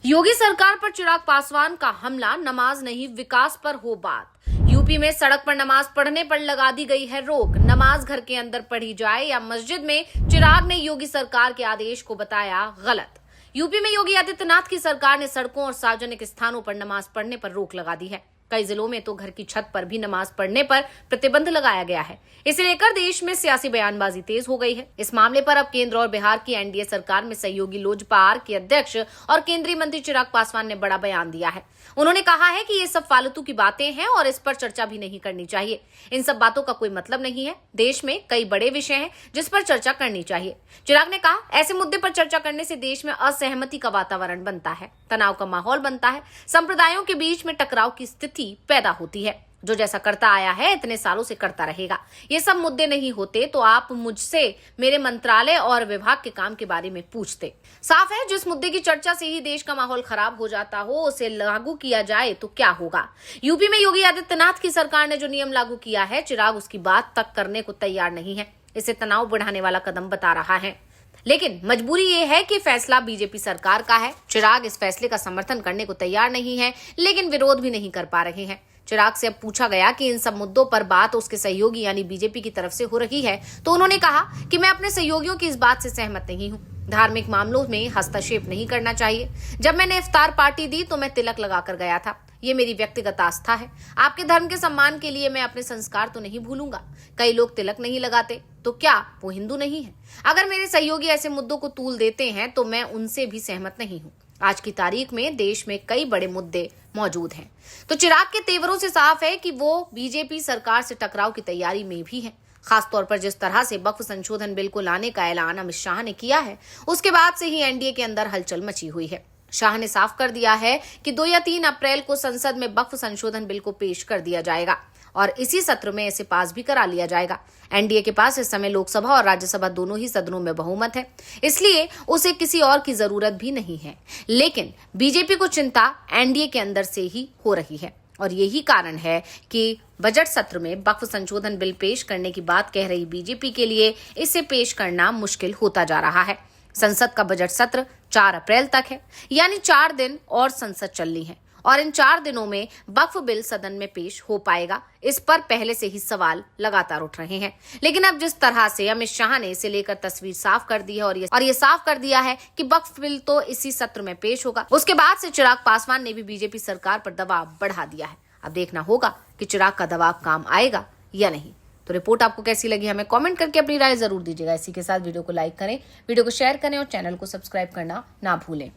योगी सरकार पर चिराग पासवान का हमला, नमाज नहीं विकास पर हो बात। यूपी में सड़क पर नमाज पढ़ने पर लगा दी गई है रोक। नमाज घर के अंदर पढ़ी जाए या मस्जिद में, चिराग ने योगी सरकार के आदेश को बताया गलत। यूपी में योगी आदित्यनाथ की सरकार ने सड़कों और सार्वजनिक स्थानों पर नमाज पढ़ने पर रोक लगा दी है। कई जिलों में तो घर की छत पर भी नमाज पढ़ने पर प्रतिबंध लगाया गया है। इसे लेकर देश में सियासी बयानबाजी तेज हो गई है। इस मामले पर अब केंद्र और बिहार की एनडीए सरकार में सहयोगी लोजपा आर के अध्यक्ष और केंद्रीय मंत्री चिराग पासवान ने बड़ा बयान दिया है। उन्होंने कहा है कि ये सब फालतू की बातें हैं और इस पर चर्चा भी नहीं करनी चाहिए। इन सब बातों का कोई मतलब नहीं है। देश में कई बड़े विषय हैं जिस पर चर्चा करनी चाहिए। चिराग ने कहा, ऐसे मुद्दे पर चर्चा करने से देश में असहमति का वातावरण बनता है, तनाव का माहौल बनता है, संप्रदायों के बीच में टकराव की स्थिति पैदा होती है। जो जैसा करता आया है इतने सालों से करता रहेगा। ये सब मुद्दे नहीं होते तो आप मुझसे मेरे मंत्रालय और विभाग के काम के बारे में पूछते। साफ है, जिस मुद्दे की चर्चा से ही देश का माहौल खराब हो जाता हो, उसे लागू किया जाए तो क्या होगा। यूपी में योगी आदित्यनाथ की सरकार ने जो नियम लागू किया है, चिराग उसकी बात तक करने को तैयार नहीं है। इसे तनाव बढ़ाने वाला कदम बता रहा है। लेकिन मजबूरी ये है कि फैसला बीजेपी सरकार का है। चिराग इस फैसले का समर्थन करने को तैयार नहीं है, लेकिन विरोध भी नहीं कर पा रहे हैं। चिराग से अब पूछा गया कि इन सब मुद्दों पर बात उसके सहयोगी यानी बीजेपी की तरफ से हो रही है, तो उन्होंने कहा कि मैं अपने सहयोगियों की इस बात से सहमत नहीं हूं। धार्मिक मामलों में हस्तक्षेप नहीं करना चाहिए। जब मैंने इफ्तार पार्टी दी तो मैं तिलक लगाकर गया था। ये मेरी व्यक्तिगत आस्था है। आपके धर्म के सम्मान के लिए मैं अपने संस्कार तो नहीं भूलूंगा। कई लोग तिलक नहीं लगाते, तो क्या वो हिंदू नहीं है? अगर मेरे सहयोगी ऐसे मुद्दों को तूल देते हैं तो मैं उनसे भी सहमत नहीं हूं। आज की तारीख में देश में कई बड़े मुद्दे मौजूद हैं। तो चिराग के तेवरों से साफ है कि वो बीजेपी सरकार से टकराव की तैयारी में भी है। खासतौर पर जिस तरह से वक्फ संशोधन बिल को लाने का ऐलान अमित शाह ने किया है, उसके बाद से ही एनडीए के अंदर हलचल मची हुई है। शाह ने साफ कर दिया है कि 2 या 3 अप्रैल को संसद में वक्फ संशोधन बिल को पेश कर दिया जाएगा और इसी सत्र में इसे पास भी करा लिया जाएगा। एनडीए के पास इस समय लोकसभा और राज्यसभा दोनों ही सदनों में बहुमत है, इसलिए उसे किसी और की जरूरत भी नहीं है। लेकिन बीजेपी को चिंता एनडीए के अंदर से ही हो रही है और यही कारण है कि बजट सत्र में वक्फ संशोधन बिल पेश करने की बात कह रही बीजेपी के लिए इसे पेश करना मुश्किल होता जा रहा है। संसद का बजट सत्र 4 अप्रैल तक है, यानी 4 दिन और संसद चलनी है और इन 4 दिनों में वक्फ बिल सदन में पेश हो पाएगा, इस पर पहले से ही सवाल लगातार उठ रहे हैं। लेकिन अब जिस तरह से अमित शाह ने इसे लेकर तस्वीर साफ कर दी है और ये साफ कर दिया है कि वक्फ बिल तो इसी सत्र में पेश होगा, उसके बाद से चिराग पासवान ने भी बीजेपी सरकार पर दबाव बढ़ा दिया है। अब देखना होगा कि चिराग का दबाव काम आएगा या नहीं। तो रिपोर्ट आपको कैसी लगी, हमें कमेंट करके अपनी राय जरूर दीजिएगा। इसी के साथ वीडियो को लाइक करें, वीडियो को शेयर करें और चैनल को सब्सक्राइब करना ना भूलें।